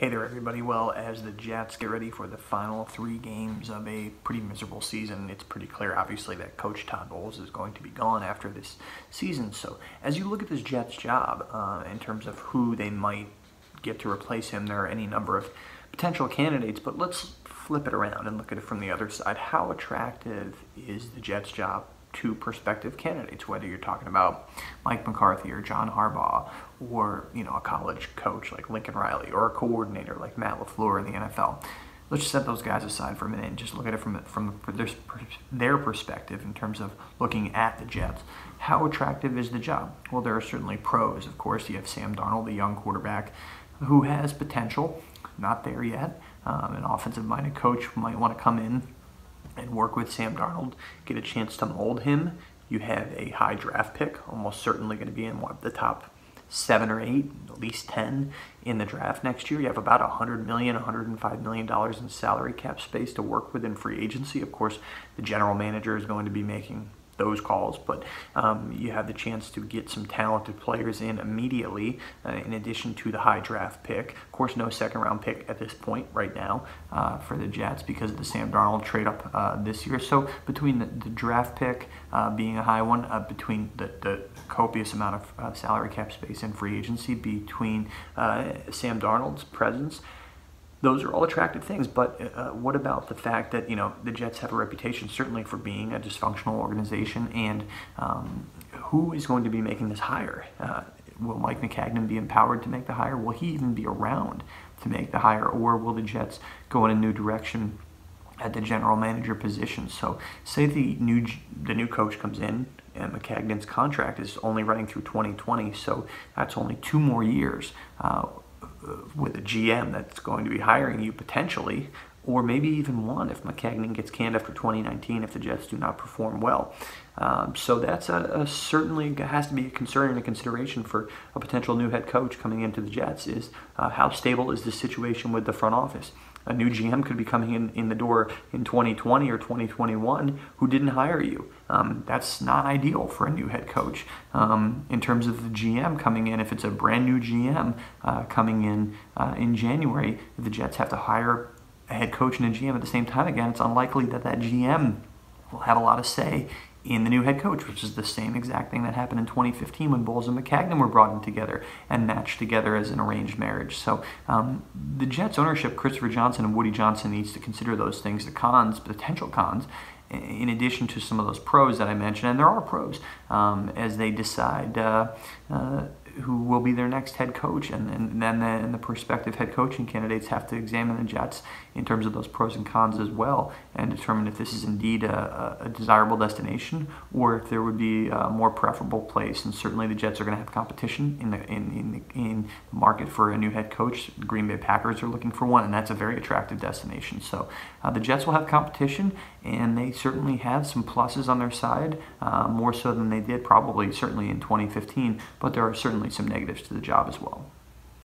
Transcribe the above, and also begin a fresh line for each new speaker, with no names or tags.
Hey there, everybody. Well, as the Jets get ready for the final 3 games of a pretty miserable season, it's pretty clear, obviously, that Coach Todd Bowles is going to be gone after this season. So as you look at this Jets job, in terms of who they might get to replace him, there are any number of potential candidates, but let's flip it around and look at it from the other side. How attractive is the Jets job to prospective candidates, whether you're talking about Mike McCarthy or John Harbaugh, or a college coach like Lincoln Riley, or a coordinator like Matt LaFleur in the NFL. Let's just set those guys aside for a minute and just look at it from their perspective in terms of looking at the Jets. How attractive is the job? Well, there are certainly pros. Of course, you have Sam Darnold, the young quarterback, who has potential, not there yet. An offensive-minded coach might want to come in and work with Sam Darnold, get a chance to mold him. You have a high draft pick, almost certainly going to be in the top 7 or 8, at least 10 in the draft next year. You have about $100 million, $105 million in salary cap space to work with in free agency. Of course, the general manager is going to be making those calls, but you have the chance to get some talented players in immediately, in addition to the high draft pick. Of course, no second-round pick at this point right now for the Jets because of the Sam Darnold trade-up this year. So between the draft pick being a high one, between the copious amount of salary cap space and free agency, between Sam Darnold's presence, those are all attractive things, but what about the fact that the Jets have a reputation certainly for being a dysfunctional organization, and who is going to be making this hire? Will Mike McCagnon be empowered to make the hire? Will he even be around to make the hire, or will the Jets go in a new direction at the general manager position? So say the new coach comes in and McCagnon's contract is only running through 2020, so that's only 2 more years. With a GM that's going to be hiring you potentially, or maybe even 1 if McCagnon gets canned after 2019 if the Jets do not perform well. So that's certainly has to be a concern and a consideration for a potential new head coach coming into the Jets, is how stable is the situation with the front office. A new GM could be coming in the door in 2020 or 2021 who didn't hire you. That's not ideal for a new head coach. In terms of the GM coming in, if it's a brand new GM coming in January, if the Jets have to hire a head coach and a GM at the same time again, it's unlikely that GM will have a lot of say in the new head coach, which is the same exact thing that happened in 2015 when Bowles and McCagnon were brought in together and matched together as an arranged marriage. So the Jets ownership, Christopher Johnson and Woody Johnson, needs to consider those things, the cons, potential cons, in addition to some of those pros that I mentioned, and there are pros, as they decide who will be their next head coach, and then the prospective head coaching candidates have to examine the Jets in terms of those pros and cons as well, and determine if this is indeed a desirable destination, or if there would be a more preferable place. And certainly the Jets are going to have competition in the market for a new head coach. The Green Bay Packers are looking for one, and that's a very attractive destination. So the Jets will have competition, and they certainly have some pluses on their side, more so than they did probably certainly in 2015, but there are certainly some negatives to the job as well.